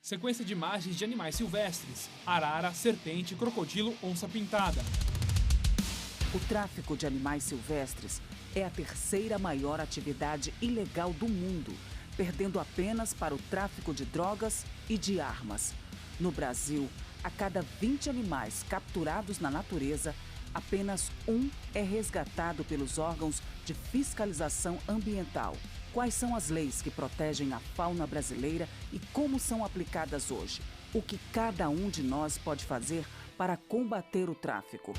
Sequência de imagens de animais silvestres: arara, serpente, crocodilo, onça-pintada. O tráfico de animais silvestres é a terceira maior atividade ilegal do mundo, perdendo apenas para o tráfico de drogas e de armas. No Brasil, a cada 20 animais capturados na natureza, apenas um é resgatado pelos órgãos de fiscalização ambiental. Quais são as leis que protegem a fauna brasileira e como são aplicadas hoje? O que cada um de nós pode fazer para combater o tráfico?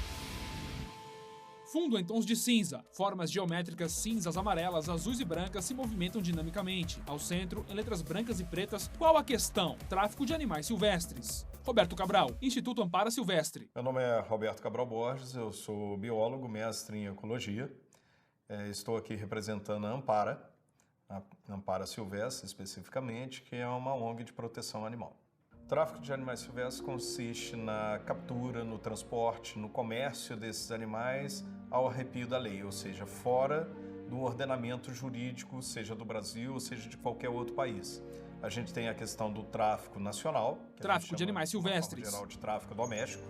Fundo em tons de cinza. Formas geométricas cinzas, amarelas, azuis e brancas se movimentam dinamicamente. Ao centro, em letras brancas e pretas, qual a questão? Tráfico de animais silvestres. Roberto Cabral, Instituto Ampara Silvestre. Meu nome é Roberto Cabral Borges, eu sou biólogo, mestre em ecologia. Estou aqui representando a Ampara Silvestre especificamente, que é uma ONG de proteção animal. O tráfico de animais silvestres consiste na captura, no transporte, no comércio desses animais ao arrepio da lei, ou seja, fora do ordenamento jurídico, seja do Brasil ou seja de qualquer outro país. A gente tem a questão do tráfico nacional, que tráfico de animais silvestres, geral de tráfico doméstico,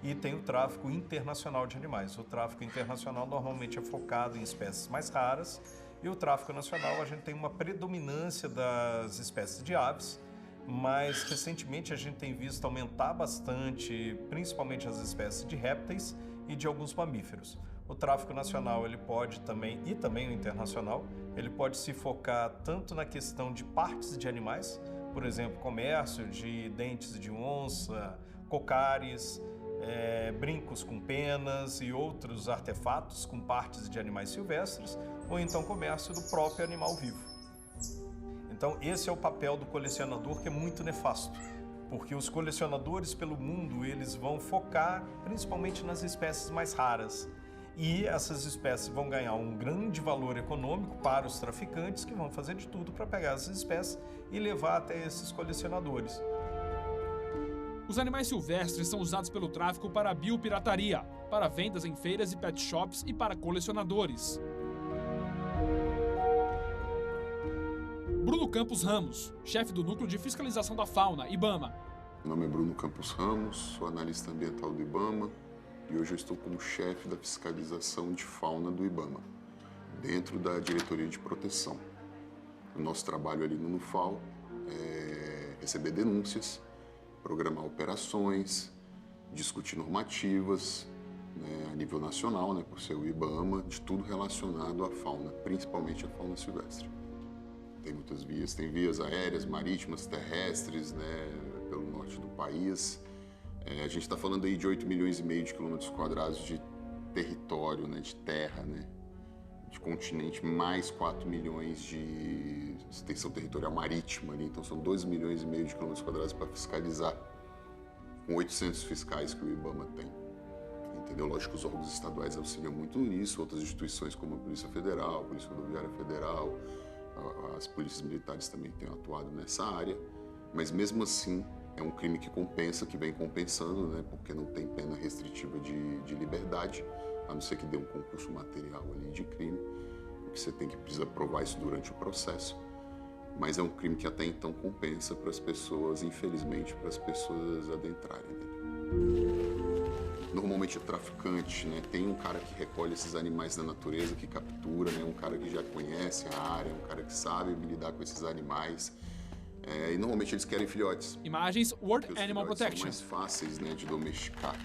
e tem o tráfico internacional de animais. O tráfico internacional normalmente é focado em espécies mais raras, e o tráfico nacional a gente tem uma predominância das espécies de aves, mas recentemente a gente tem visto aumentar bastante, principalmente as espécies de répteis e de alguns mamíferos. O tráfico nacional ele pode também, e também o internacional, ele pode se focar tanto na questão de partes de animais, por exemplo, comércio de dentes de onça, cocares, brincos com penas e outros artefatos com partes de animais silvestres, ou então comércio do próprio animal vivo. Então esse é o papel do colecionador, que é muito nefasto, porque os colecionadores pelo mundo eles vão focar principalmente nas espécies mais raras, e essas espécies vão ganhar um grande valor econômico para os traficantes, que vão fazer de tudo para pegar essas espécies e levar até esses colecionadores. Os animais silvestres são usados pelo tráfico para a biopirataria, para vendas em feiras e pet shops e para colecionadores. Bruno Campos Ramos, chefe do Núcleo de Fiscalização da Fauna, IBAMA. Meu nome é Bruno Campos Ramos, sou analista ambiental do IBAMA e hoje eu estou como chefe da fiscalização de fauna do IBAMA, dentro da Diretoria de Proteção. O nosso trabalho ali no NUFAL é receber denúncias, programar operações, discutir normativas, a nível nacional, por ser o IBAMA, de tudo relacionado à fauna, principalmente à fauna silvestre. Tem muitas vias, tem vias aéreas, marítimas, terrestres, pelo norte do país. A gente está falando aí de 8,5 milhões de quilômetros quadrados de território, de terra, de continente, mais 4 milhões de extensão territorial marítima, então são 2,5 milhões de quilômetros quadrados para fiscalizar, com 800 fiscais que o IBAMA tem. Entendeu? Lógico que os órgãos estaduais auxiliam muito nisso, outras instituições como a Polícia Federal, a Polícia Rodoviária Federal, as polícias militares também têm atuado nessa área, mas mesmo assim é um crime que compensa, que vem compensando, porque não tem pena restritiva de liberdade, a não ser que dê um concurso material ali de crime, porque você precisa provar isso durante o processo. Mas é um crime que até então compensa para as pessoas, infelizmente, para as pessoas adentrarem nele. Normalmente o traficante, tem um cara que recolhe esses animais da natureza, que captura, um cara que já conhece a área, um cara que sabe lidar com esses animais. E normalmente eles querem filhotes. Imagens World Animal Protection. São mais fáceis, de domesticar.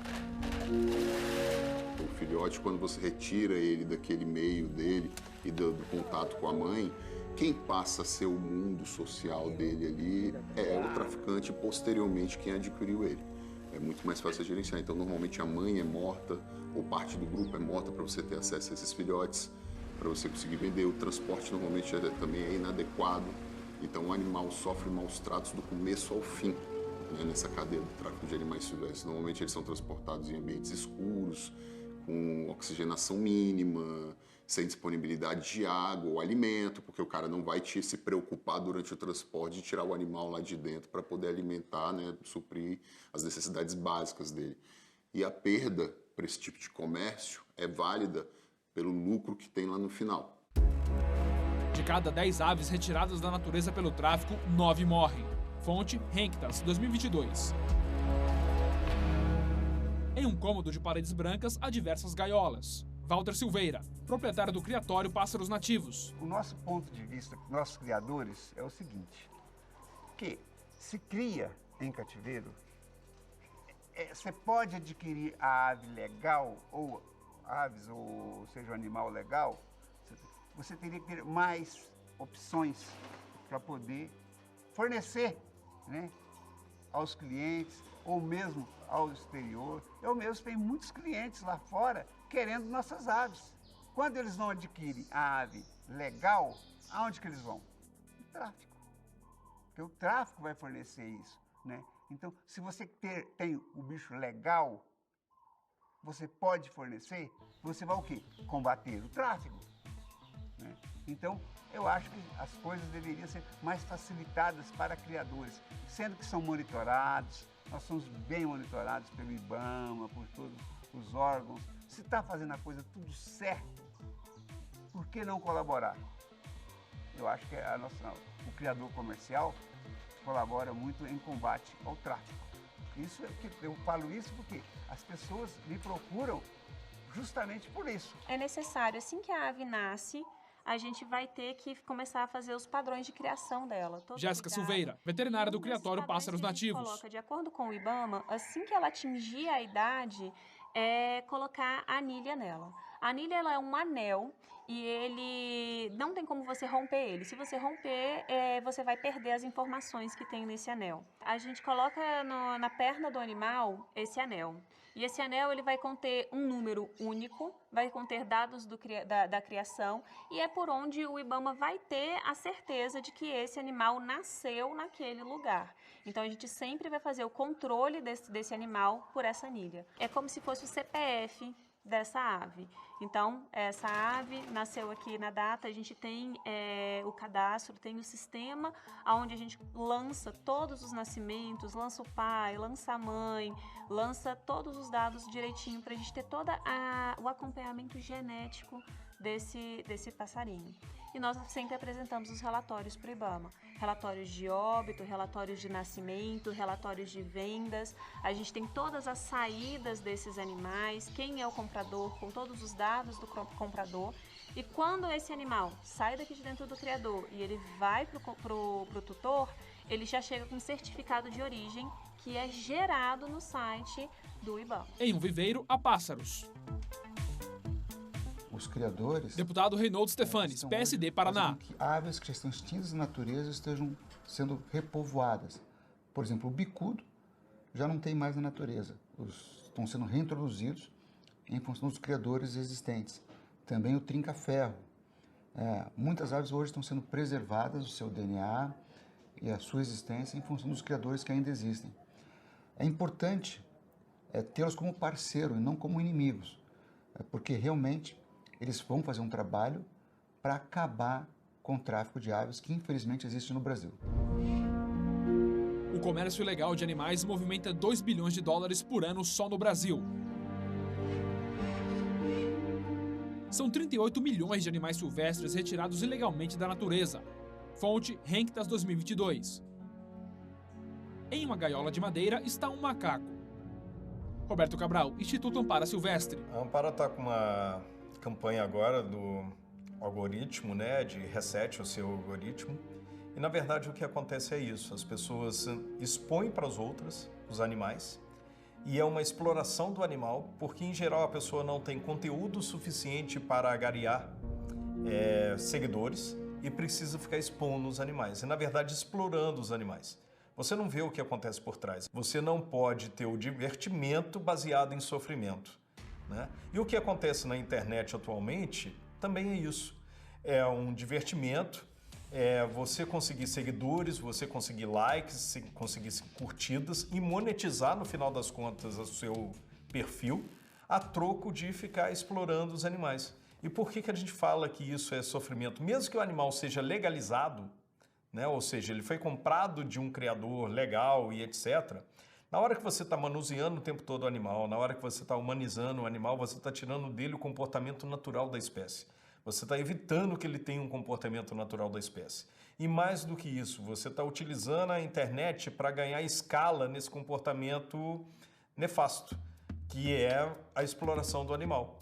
O filhote, quando você retira ele daquele meio dele e do contato com a mãe, quem passa a ser o mundo social dele ali é o traficante, posteriormente quem adquiriu ele. É muito mais fácil de gerenciar. Então, normalmente a mãe é morta ou parte do grupo é morta para você ter acesso a esses filhotes, para você conseguir vender. O transporte normalmente também é inadequado. Então, o animal sofre maus tratos do começo ao fim, nessa cadeia do tráfico de animais silvestres. Normalmente eles são transportados em ambientes escuros, com oxigenação mínima, sem disponibilidade de água ou alimento, porque o cara não vai se preocupar durante o transporte de tirar o animal lá de dentro para poder alimentar, suprir as necessidades básicas dele. E a perda para esse tipo de comércio é válida pelo lucro que tem lá no final. De cada 10 aves retiradas da natureza pelo tráfico, 9 morrem. Fonte, Renktas, 2022. Em um cômodo de paredes brancas, há diversas gaiolas. Walter Silveira, proprietário do criatório Pássaros Nativos. O nosso ponto de vista, nossos criadores, é o seguinte, que se cria em cativeiro, você pode adquirir a ave legal, ou aves, ou seja, um animal legal, você teria que ter mais opções para poder fornecer, né, aos clientes, ou mesmo ao exterior. Eu mesmo tenho muitos clientes lá fora querendo nossas aves. Quando eles não adquirem a ave legal, aonde que eles vão? No tráfico. Porque o tráfico vai fornecer isso, né? Então, se você tem o bicho legal, você pode fornecer, você vai o quê? Combater o tráfico, né? Então, eu acho que as coisas deveriam ser mais facilitadas para criadores, sendo que são monitorados. Nós somos bem monitorados pelo IBAMA, por todos os órgãos. Se está fazendo a coisa tudo certo, por que não colaborar? Eu acho que o criador comercial colabora muito em combate ao tráfico. Eu falo isso porque as pessoas me procuram justamente por isso. É necessário, assim que a ave nasce, a gente vai ter que começar a fazer os padrões de criação dela. Jéssica Silveira, veterinária do criatório Pássaros Nativos. Coloca, de acordo com o IBAMA, assim que ela atingir a idade, colocar a anilha nela. A anilha ela é um anel e ele não tem como você romper ele. Se você romper, você vai perder as informações que tem nesse anel. A gente coloca na perna do animal esse anel. E esse anel ele vai conter um número único, vai conter dados da criação e é por onde o IBAMA vai ter a certeza de que esse animal nasceu naquele lugar. Então a gente sempre vai fazer o controle desse animal por essa anilha. É como se fosse o CPF dessa ave. Então, essa ave nasceu aqui na data, a gente tem o cadastro, tem o sistema onde a gente lança todos os nascimentos, lança o pai, lança a mãe, lança todos os dados direitinho para a gente ter todo o acompanhamento genético desse passarinho. E nós sempre apresentamos os relatórios para o IBAMA. Relatórios de óbito, relatórios de nascimento, relatórios de vendas. A gente tem todas as saídas desses animais, quem é o comprador, com todos os dados do comprador. E quando esse animal sai daqui de dentro do criador e ele vai pro tutor, ele já chega com um certificado de origem que é gerado no site do IBAMA. Em um viveiro, há pássaros. Os criadores... Deputado Reinaldo Stefanes, PSD Paraná. Que aves que já estão extintas na natureza estejam sendo repovoadas. Por exemplo, o bicudo já não tem mais na natureza. Estão sendo reintroduzidos em função dos criadores existentes. Também o trinca-ferro. Muitas aves hoje estão sendo preservadas, o seu DNA e a sua existência em função dos criadores que ainda existem. É importante tê-los como parceiro e não como inimigos, porque realmente eles vão fazer um trabalho para acabar com o tráfico de aves que infelizmente existe no Brasil. O comércio ilegal de animais movimenta 2 bilhões de dólares por ano só no Brasil. São 38 milhões de animais silvestres retirados ilegalmente da natureza. Fonte, Renktas 2022. Em uma gaiola de madeira está um macaco. Roberto Cabral, Instituto Ampara Silvestre. A Ampara está com uma campanha agora do algoritmo, né, de resete o seu algoritmo. E, na verdade, o que acontece é isso. As pessoas expõem para as outras os animais e é uma exploração do animal, porque, em geral, a pessoa não tem conteúdo suficiente para agariar seguidores e precisa ficar expondo os animais. E, na verdade, explorando os animais. Você não vê o que acontece por trás. Você não pode ter o divertimento baseado em sofrimento, né? E o que acontece na internet atualmente também é isso. É um divertimento, você conseguir seguidores, você conseguir likes, conseguir curtidas e monetizar no final das contas o seu perfil a troco de ficar explorando os animais. E por que a gente fala que isso é sofrimento? Mesmo que o animal seja legalizado, né? Ou seja, ele foi comprado de um criador legal e etc., na hora que você está manuseando o tempo todo o animal, na hora que você está humanizando o animal, você está tirando dele o comportamento natural da espécie. Você está evitando que ele tenha um comportamento natural da espécie. E mais do que isso, você está utilizando a internet para ganhar escala nesse comportamento nefasto, que é a exploração do animal.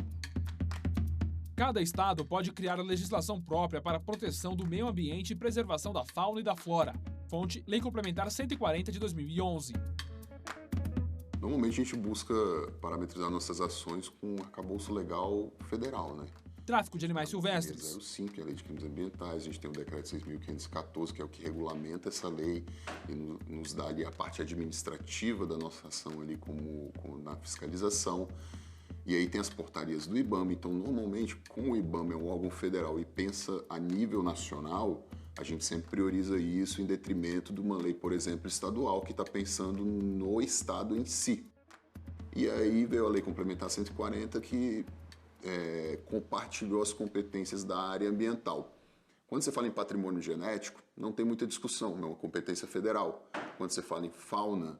Cada estado pode criar a legislação própria para a proteção do meio ambiente e preservação da fauna e da flora. Fonte, Lei Complementar 140 de 2011. Normalmente a gente busca parametrizar nossas ações com um arcabouço legal federal, né? Tráfico de animais silvestres. 05, que é a Lei de Crimes Ambientais, a gente tem o Decreto 6.514, que é o que regulamenta essa lei e nos dá ali a parte administrativa da nossa ação ali como na fiscalização. E aí tem as portarias do IBAMA. Então, normalmente, como o IBAMA é um órgão federal e pensa a nível nacional, a gente sempre prioriza isso em detrimento de uma lei, por exemplo, estadual, que está pensando no estado em si. E aí veio a Lei Complementar 140, que compartilhou as competências da área ambiental. Quando você fala em patrimônio genético, não tem muita discussão, é uma competência federal. Quando você fala em fauna,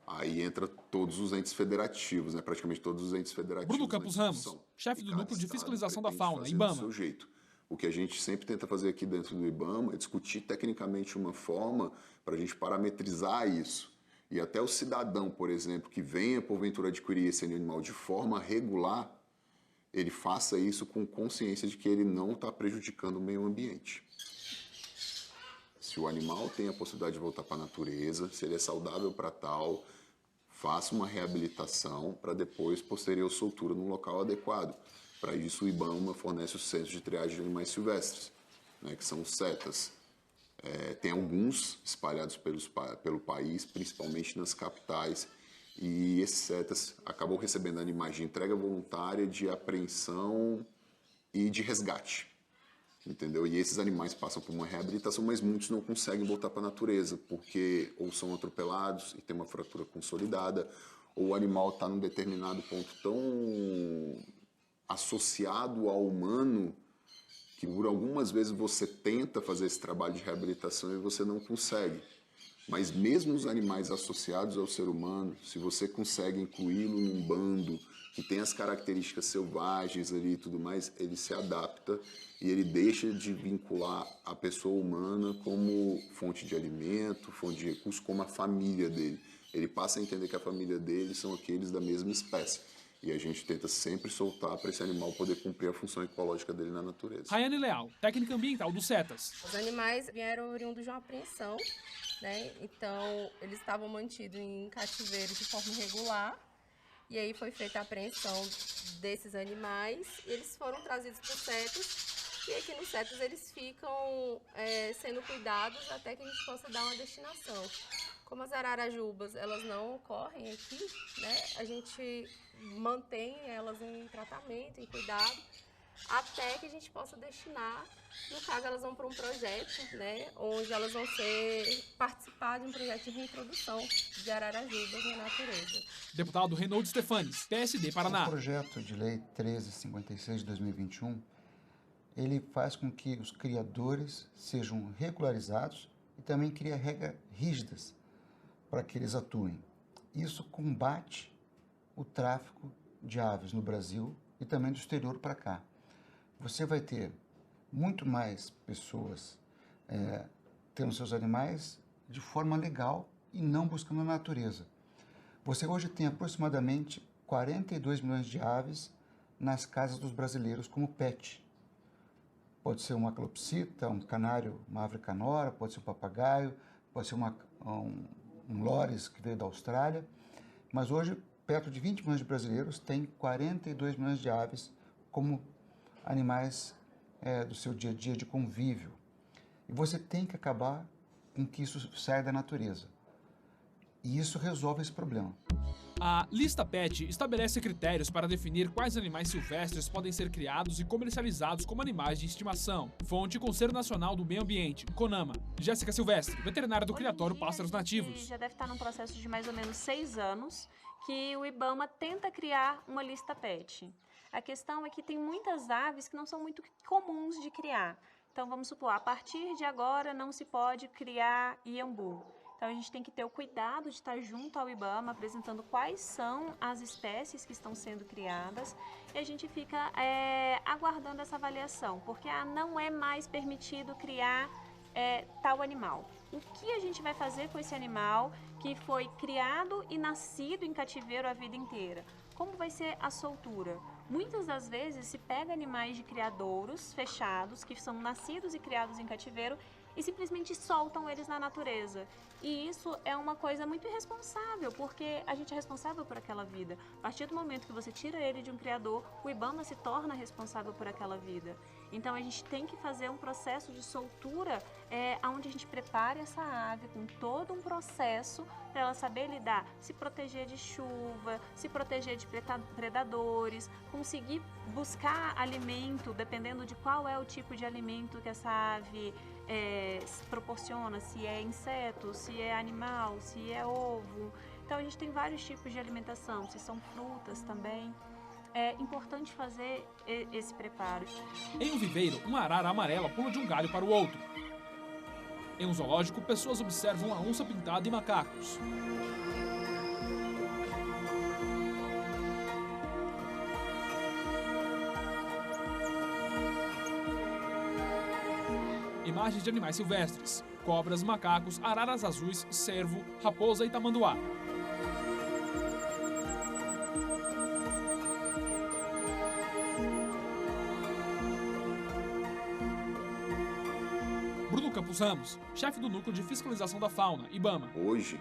aí entra todos os entes federativos, né? Praticamente todos os entes federativos. Bruno Campos Ramos, chefe do Núcleo de Fiscalização da Fauna, IBAMA. Do seu jeito. O que a gente sempre tenta fazer aqui dentro do IBAMA é discutir tecnicamente uma forma para a gente parametrizar isso. E até o cidadão, por exemplo, que venha porventura adquirir esse animal de forma regular, ele faça isso com consciência de que ele não está prejudicando o meio ambiente. Se o animal tem a possibilidade de voltar para a natureza, se ele é saudável para tal, faça uma reabilitação para depois, posterior soltura no local adequado. Para isso, o IBAMA fornece os centros de triagem de animais silvestres, né, que são os CETAs. Tem alguns espalhados pelo país, principalmente nas capitais, e esses CETAs acabam recebendo animais de entrega voluntária, de apreensão e de resgate. Entendeu? E esses animais passam por uma reabilitação, mas muitos não conseguem voltar para a natureza, porque ou são atropelados e tem uma fratura consolidada, ou o animal está num determinado ponto tão associado ao humano que por algumas vezes você tenta fazer esse trabalho de reabilitação e você não consegue. Mas mesmo os animais associados ao ser humano, se você consegue incluí-lo num bando que tem as características selvagens ali e tudo mais, ele se adapta e ele deixa de vincular a pessoa humana como fonte de alimento, fonte de recursos, como a família dele. Ele passa a entender que a família dele são aqueles da mesma espécie. E a gente tenta sempre soltar para esse animal poder cumprir a função ecológica dele na natureza. Rayane Leal, técnica ambiental do CETAS. Os animais vieram oriundos de uma apreensão, né? Então, eles estavam mantidos em cativeiro de forma irregular. E aí foi feita a apreensão desses animais e eles foram trazidos para o CETAS. E aqui no CETAS eles ficam sendo cuidados até que a gente possa dar uma destinação. Como as ararajubas, elas não ocorrem aqui, né? A gente mantém elas em tratamento, em cuidado, até que a gente possa destinar. No caso, elas vão para um projeto, né? Onde elas vão participar de um projeto de reintrodução de ararajubas na natureza. Deputado Reinaldo Stefanes, PSD Paraná. O projeto de lei 1356 de 2021, ele faz com que os criadores sejam regularizados e também cria regras rígidas para que eles atuem. Isso combate o tráfico de aves no Brasil e também do exterior para cá. Você vai ter muito mais pessoas tendo seus animais de forma legal e não buscando a natureza. Você hoje tem aproximadamente 42 milhões de aves nas casas dos brasileiros como pet. Pode ser uma calopsita, um canário, uma ave canora, pode ser um papagaio, pode ser um lores que veio da Austrália, mas hoje perto de 20 milhões de brasileiros têm 42 milhões de aves como animais do seu dia a dia de convívio. E você tem que acabar com que isso saia da natureza. E isso resolve esse problema. A Lista PET estabelece critérios para definir quais animais silvestres podem ser criados e comercializados como animais de estimação. Fonte: Conselho Nacional do Meio Ambiente, CONAMA. Jéssica Silvestre, veterinária do Criatório Pássaros Nativos. Já deve estar num processo de mais ou menos 6 anos que o IBAMA tenta criar uma lista PET. A questão é que tem muitas aves que não são muito comuns de criar. Então, vamos supor, a partir de agora não se pode criar iambu. Então, a gente tem que ter o cuidado de estar junto ao IBAMA, apresentando quais são as espécies que estão sendo criadas, e a gente fica aguardando essa avaliação, porque não é mais permitido criar tal animal. O que a gente vai fazer com esse animal que foi criado e nascido em cativeiro a vida inteira? Como vai ser a soltura? Muitas das vezes se pega animais de criadouros fechados, que são nascidos e criados em cativeiro, e simplesmente soltam eles na natureza. E isso é uma coisa muito irresponsável, porque a gente é responsável por aquela vida. A partir do momento que você tira ele de um criador, o IBAMA se torna responsável por aquela vida. Então a gente tem que fazer um processo de soltura onde a gente prepare essa ave com todo um processo para ela saber lidar, se proteger de chuva, se proteger de predadores, conseguir buscar alimento, dependendo de qual é o tipo de alimento que essa ave proporciona, se é inseto, se é animal, se é ovo. Então a gente tem vários tipos de alimentação, se são frutas também. É importante fazer esse preparo. Em um viveiro, uma arara amarela pula de um galho para o outro. Em um zoológico, pessoas observam a onça pintada e macacos. Imagens de animais silvestres: cobras, macacos, araras azuis, cervo, raposa e tamanduá. Bruno Campos Ramos, chefe do Núcleo de Fiscalização da Fauna, IBAMA. Hoje,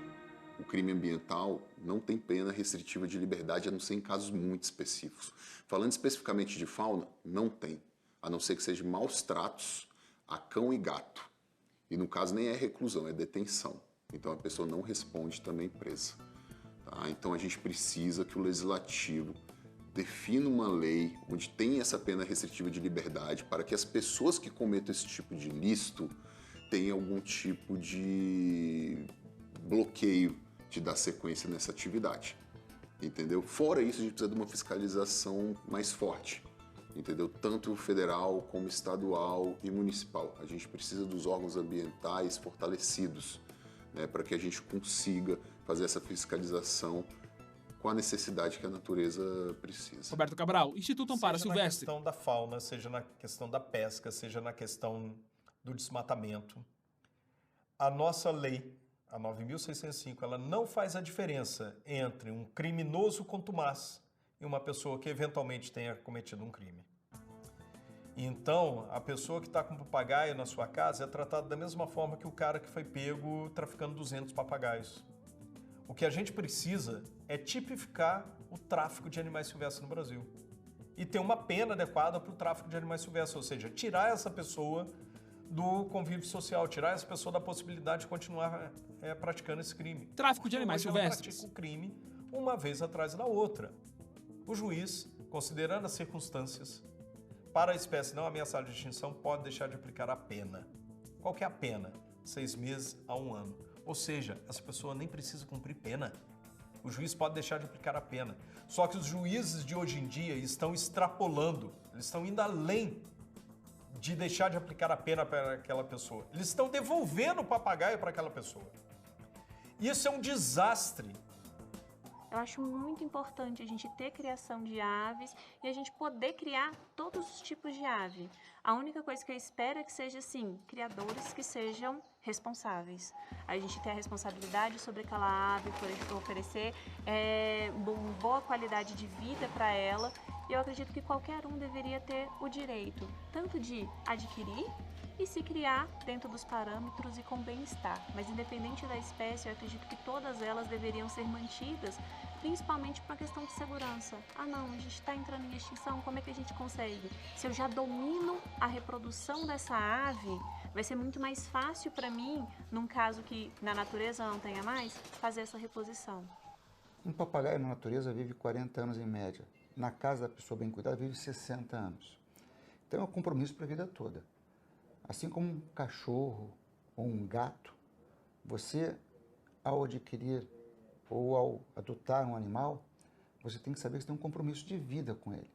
o crime ambiental não tem pena restritiva de liberdade, a não ser em casos muito específicos. Falando especificamente de fauna, não tem, a não ser que seja maus tratos a cão e gato. E no caso nem é reclusão, é detenção. Então a pessoa não responde também presa. Tá? Então a gente precisa que o legislativo defina uma lei onde tem essa pena restritiva de liberdade para que as pessoas que cometam esse tipo de ilícito tenham algum tipo de bloqueio de dar sequência nessa atividade. Entendeu? Fora isso, a gente precisa de uma fiscalização mais forte. Entendeu? Tanto federal como estadual e municipal. A gente precisa dos órgãos ambientais fortalecidos, né, para que a gente consiga fazer essa fiscalização com a necessidade que a natureza precisa. Roberto Cabral, Instituto Amparo Silvestre. Seja na questão da fauna, seja na questão da pesca, seja na questão do desmatamento, a nossa lei, a 9.605, ela não faz a diferença entre um criminoso contumaz e uma pessoa que eventualmente tenha cometido um crime. Então, a pessoa que está com papagaio na sua casa é tratada da mesma forma que o cara que foi pego traficando 200 papagaios. O que a gente precisa é tipificar o tráfico de animais silvestres no Brasil e ter uma pena adequada para o tráfico de animais silvestres, ou seja, tirar essa pessoa do convívio social, tirar essa pessoa da possibilidade de continuar praticando esse crime. Tráfico de animais Hoje ela silvestres. pratica o crime uma vez atrás da outra. O juiz, considerando as circunstâncias, para a espécie não ameaçada de extinção, pode deixar de aplicar a pena. Qual que é a pena? 6 meses a 1 ano. Ou seja, essa pessoa nem precisa cumprir pena. O juiz pode deixar de aplicar a pena. Só que os juízes de hoje em dia estão extrapolando, eles estão indo além de deixar de aplicar a pena para aquela pessoa. Eles estão devolvendo o papagaio para aquela pessoa. Isso é um desastre. Eu acho muito importante a gente ter criação de aves e a gente poder criar todos os tipos de ave. A única coisa que eu espero é que seja, assim, criadores que sejam responsáveis. A gente ter a responsabilidade sobre aquela ave, por oferecer uma boa qualidade de vida para ela. E eu acredito que qualquer um deveria ter o direito, tanto de adquirir e se criar dentro dos parâmetros e com bem-estar. Mas independente da espécie, eu acredito que todas elas deveriam ser mantidas, principalmente por uma questão de segurança. Ah não, a gente está entrando em extinção, como é que a gente consegue? Se eu já domino a reprodução dessa ave, vai ser muito mais fácil para mim, num caso que na natureza não tenha mais, fazer essa reposição. Um papagaio na natureza vive 40 anos em média. Na casa da pessoa bem cuidada vive 60 anos. Então é um compromisso para a vida toda. Assim como um cachorro ou um gato, você, ao adquirir ou ao adotar um animal, você tem que saber que você tem um compromisso de vida com ele.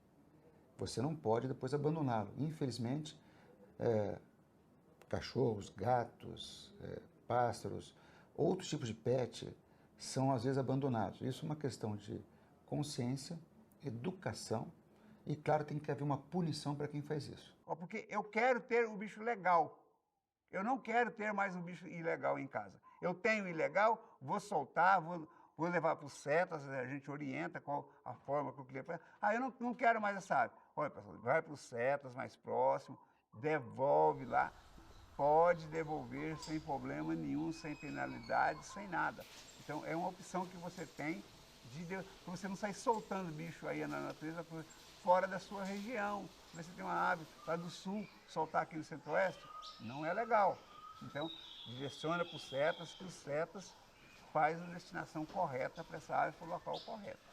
Você não pode depois abandoná-lo. Infelizmente, cachorros, gatos, pássaros, outros tipos de pet são às vezes abandonados. Isso é uma questão de consciência, educação e, claro, tem que haver uma punição para quem faz isso. Porque eu quero ter o bicho legal. Eu não quero ter mais um bicho ilegal em casa. Eu tenho ilegal, vou soltar, vou levar para os CETAS, a gente orienta qual a forma que o cliente faz. Eu não quero mais essa ave. Olha, pessoal, vai para os CETAS mais próximo, devolve lá. Pode devolver sem problema nenhum, sem penalidade, sem nada. Então, é uma opção que você tem para você não sair soltando bicho aí na natureza fora da sua região. Se você tem uma ave lá do sul, soltar aqui no centro-oeste, não é legal. Então, direciona para os CETAS, que os CETAS faz a destinação correta para essa ave para o local correto.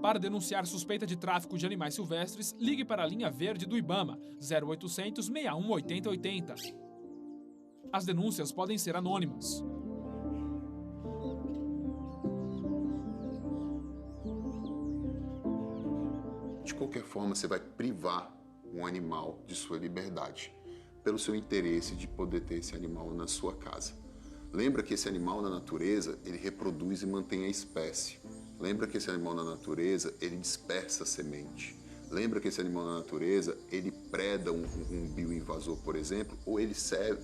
Para denunciar suspeita de tráfico de animais silvestres, ligue para a linha verde do IBAMA, 0800 61 80 80. As denúncias podem ser anônimas. De qualquer forma, você vai privar um animal de sua liberdade, pelo seu interesse de poder ter esse animal na sua casa. Lembra que esse animal na natureza, ele reproduz e mantém a espécie. Lembra que esse animal na natureza, ele dispersa a semente. Lembra que esse animal na natureza, ele preda um bioinvasor, por exemplo, ou ele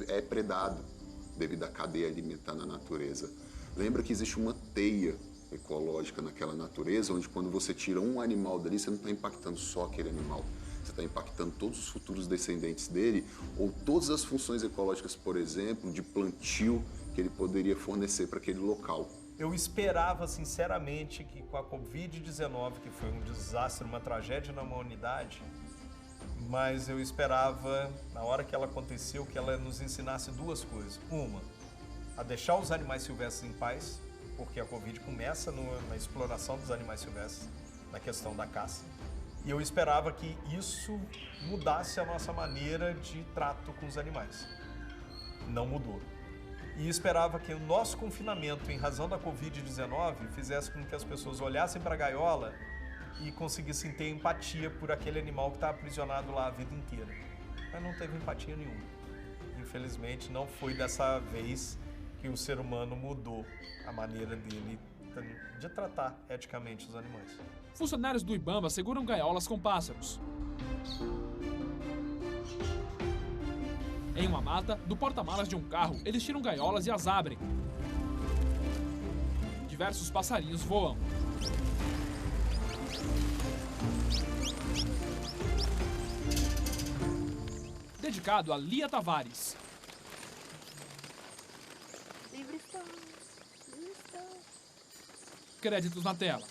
é predado devido à cadeia alimentar na natureza. Lembra que existe uma teia ecológica naquela natureza, onde quando você tira um animal dali, você não está impactando só aquele animal. Você está impactando todos os futuros descendentes dele, ou todas as funções ecológicas, por exemplo, de plantio que ele poderia fornecer para aquele local. Eu esperava, sinceramente, que com a Covid-19, que foi um desastre, uma tragédia na humanidade, mas eu esperava, na hora que ela aconteceu, que ela nos ensinasse duas coisas. Uma, a deixar os animais silvestres em paz, porque a Covid começa na exploração dos animais silvestres, na questão da caça. E eu esperava que isso mudasse a nossa maneira de trato com os animais. Não mudou. E esperava que o nosso confinamento, em razão da Covid-19, fizesse com que as pessoas olhassem para a gaiola e conseguissem ter empatia por aquele animal que está aprisionado lá a vida inteira. Mas não teve empatia nenhuma. Infelizmente, não foi dessa vez que o ser humano mudou a maneira dele de tratar eticamente os animais. Funcionários do IBAMA seguram gaiolas com pássaros. Em uma mata, do porta-malas de um carro, eles tiram gaiolas e as abrem. Diversos passarinhos voam. Dedicado a Lia Tavares. Créditos na tela.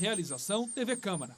Realização TV Câmara.